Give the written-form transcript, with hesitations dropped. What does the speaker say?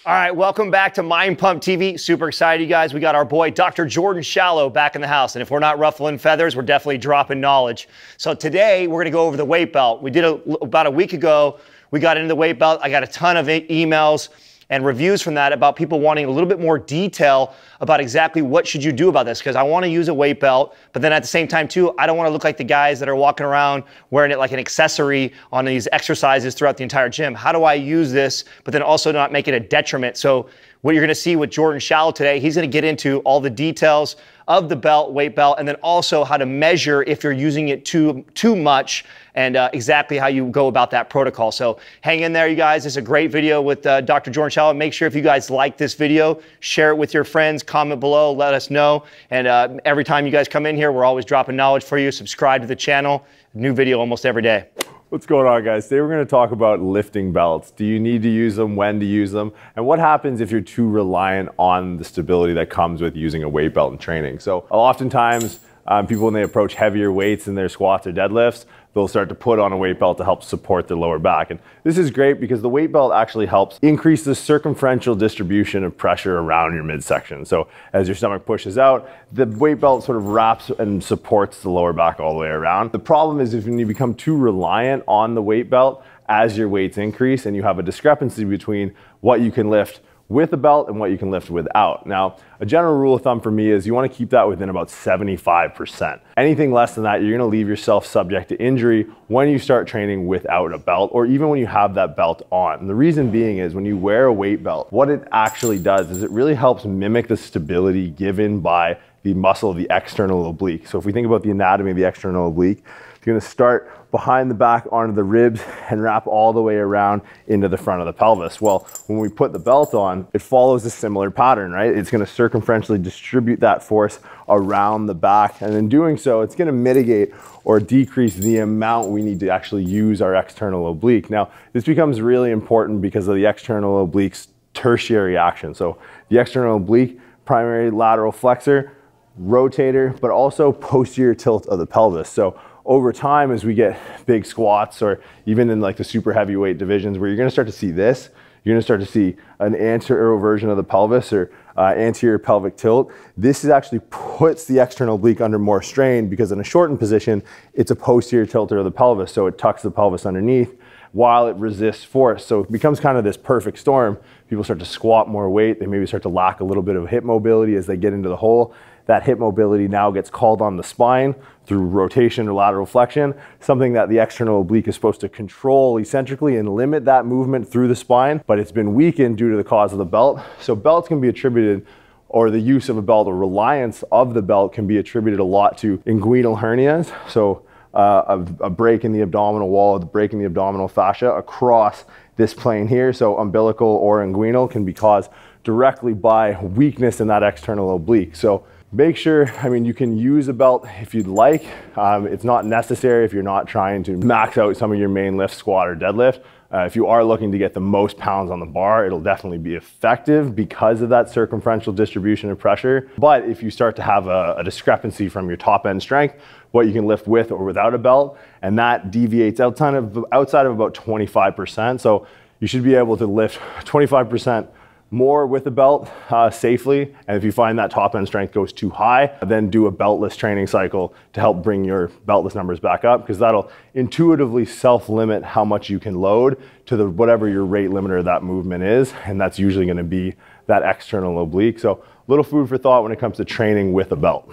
All right, welcome back to Mind Pump TV. Super excited, you guys. We got our boy, Dr. Jordan Shallow, back in the house. And if we're not ruffling feathers, we're definitely dropping knowledge. So today, we're going to go over the weight belt. We did about a week ago. We got into the weight belt. I got a ton of emails and reviews from that about people wanting a little bit more detail about exactly what should you do about this, because I want to use a weight belt, but then at the same time too, I don't want to look like the guys that are walking around wearing it like an accessory on these exercises throughout the entire gym. How do I use this, but then also not make it a detriment? So what you're going to see with Jordan Shallow today, he's going to get into all the details of the belt, weight belt, and then also how to measure if you're using it too much, and exactly how you go about that protocol. So hang in there, you guys. It's a great video with Dr. Jordan Shallow. Make sure if you guys like this video, share it with your friends, comment below, let us know. And every time you guys come in here, we're always dropping knowledge for you. Subscribe to the channel. New video almost every day. What's going on, guys? Today we're going to talk about lifting belts. Do you need to use them? When to use them? And what happens if you're too reliant on the stability that comes with using a weight belt in training? So oftentimes people, when they approach heavier weights in their squats or deadlifts, they'll start to put on a weight belt to help support their lower back. And this is great because the weight belt actually helps increase the circumferential distribution of pressure around your midsection. So as your stomach pushes out, the weight belt sort of wraps and supports the lower back all the way around. The problem is if you become too reliant on the weight belt as your weights increase and you have a discrepancy between what you can lift with a belt and what you can lift without. Now, a general rule of thumb for me is you want to keep that within about 75%. Anything less than that, you're going to leave yourself subject to injury when you start training without a belt, or even when you have that belt on. And the reason being is when you wear a weight belt, what it actually does is it really helps mimic the stability given by the muscle of the external oblique. So if we think about the anatomy of the external oblique, it's going to start behind the back onto the ribs and wrap all the way around into the front of the pelvis. Well, when we put the belt on, it follows a similar pattern, right? It's going to circumferentially distribute that force around the back. And in doing so, it's going to mitigate or decrease the amount we need to actually use our external oblique. Now, this becomes really important because of the external oblique's tertiary action. So the external oblique, primary lateral flexor, rotator, but also posterior tilt of the pelvis. So over time, as we get big squats, or even in like the super heavyweight divisions where you're going to start to see this, you're going to start to see an anterior version of the pelvis, or anterior pelvic tilt. This is actually puts the external oblique under more strain because in a shortened position, it's a posterior tilter of the pelvis. So it tucks the pelvis underneath while it resists force. So it becomes kind of this perfect storm. People start to squat more weight. They maybe start to lack a little bit of hip mobility as they get into the hole. That hip mobility now gets called on the spine through rotation or lateral flexion, something that the external oblique is supposed to control eccentrically and limit that movement through the spine, but it's been weakened due to the cause of the belt. So belts can be attributed, or the use of a belt or reliance of the belt can be attributed a lot to inguinal hernias. So a break in the abdominal wall, a break in the abdominal fascia across this plane here. So umbilical or inguinal can be caused directly by weakness in that external oblique. So make sure, I mean, you can use a belt if you'd like. It's not necessary if you're not trying to max out some of your main lift, squat, or deadlift. If you are looking to get the most pounds on the bar, it'll definitely be effective because of that circumferential distribution of pressure. But if you start to have a discrepancy from your top end strength, what you can lift with or without a belt, and that deviates outside of about 25%. So you should be able to lift 25% more with a belt safely. And if you find that top end strength goes too high, then do a beltless training cycle to help bring your beltless numbers back up, because that'll intuitively self-limit how much you can load to whatever your rate limiter of that movement is. And that's usually going to be that external oblique. So little food for thought when it comes to training with a belt.